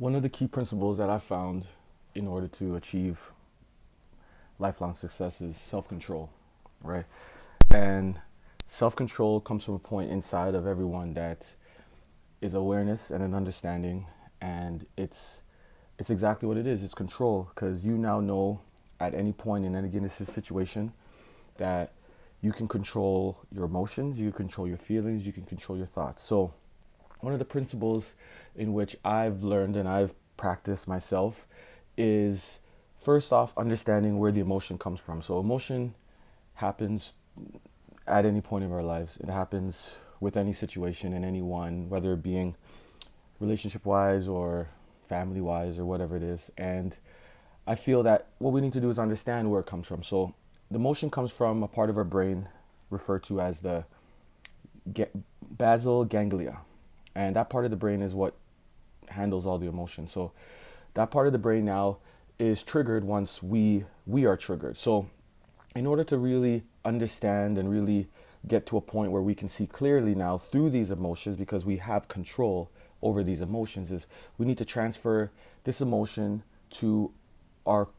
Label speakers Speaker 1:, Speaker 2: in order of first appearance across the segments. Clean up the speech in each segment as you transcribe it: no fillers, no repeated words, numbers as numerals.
Speaker 1: One of the key principles that I found in order to achieve lifelong success is self-control, right? And self-control comes from a point inside of everyone that is awareness and an understanding, and it's exactly what it is. It's control, because you now know at any point in any given situation that you can control your emotions, you can control your feelings, you can control your thoughts. So one of the principles in which I've learned and I've practiced myself is, first off, understanding where the emotion comes from. So emotion happens at any point of our lives. It happens with any situation and anyone, whether it being relationship wise or family wise or whatever it is. And I feel that what we need to do is understand where it comes from. So the emotion comes from a part of our brain referred to as the basal ganglia, and that part of the brain is what handles all the emotion. So that part of the brain now is triggered once we are triggered. So in order to really understand and really get to a point where we can see clearly now through these emotions, because we have control over these emotions, is we need to transfer this emotion to our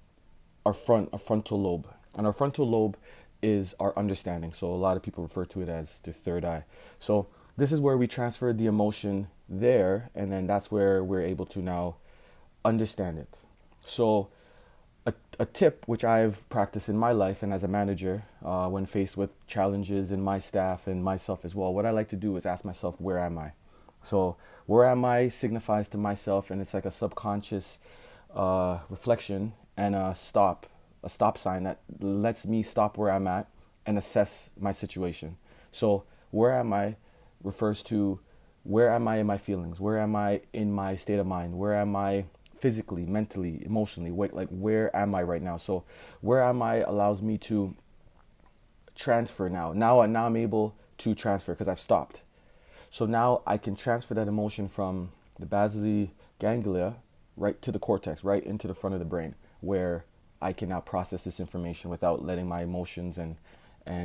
Speaker 1: our frontal lobe. And our frontal lobe is our understanding. So a lot of people refer to it as the third eye. So this is where we transfer the emotion there, and then that's where we're able to now understand it. So a tip which I've practiced in my life and as a manager, when faced with challenges in my staff and myself as well, what I like to do is ask myself, where am I? So where am I signifies to myself, and it's like a subconscious reflection and a stop sign that lets me stop where I'm at and assess my situation. So where am I refers to, where am I in my feelings? Where am I in my state of mind? Where am I physically, mentally, emotionally? Like where am I right now? So where am I allows me to transfer now. Now I'm able to transfer because I've stopped. So now I can transfer that emotion from the basal ganglia right to the cortex, right into the front of the brain, where I can now process this information without letting my emotions and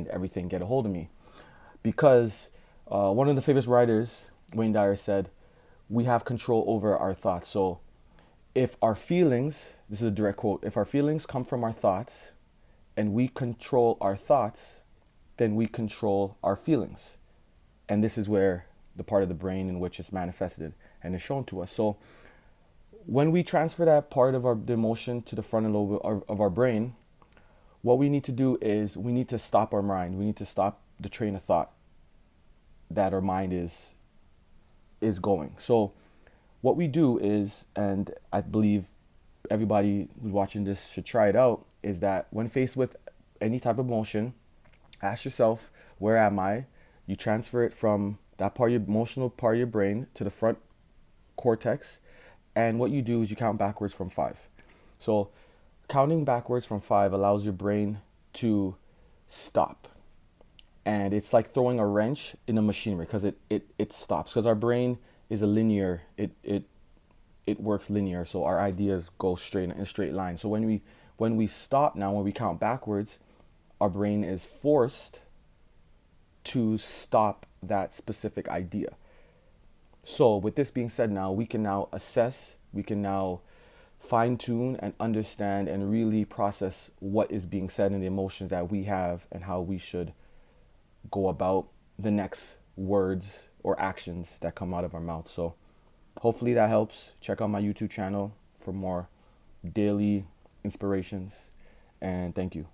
Speaker 1: everything get a hold of me. Because one of the famous writers, Wayne Dyer, said, we have control over our thoughts. So if our feelings, this is a direct quote, if our feelings come from our thoughts and we control our thoughts, then we control our feelings. And this is where the part of the brain in which it's manifested and is shown to us. So when we transfer that part of the emotion to the frontal lobe of our brain, what we need to do is we need to stop our mind. We need to stop the train of thought that our mind is going. So what we do is, and I believe everybody who's watching this should try it out, is that when faced with any type of emotion, ask yourself, where am I? You transfer it from that part of your emotional part of your brain to the front cortex. And what you do is you count backwards from 5. So counting backwards from 5 allows your brain to stop. And it's like throwing a wrench in a machinery, because it stops. Because our brain is a linear, it works linear. So our ideas go straight in a straight line. So when we stop now, when we count backwards, our brain is forced to stop that specific idea. So with this being said, now we can now assess, we can now fine tune and understand and really process what is being said and the emotions that we have and how we should go about the next words or actions that come out of our mouth. So hopefully that helps. Check out my YouTube channel for more daily inspirations, and thank you.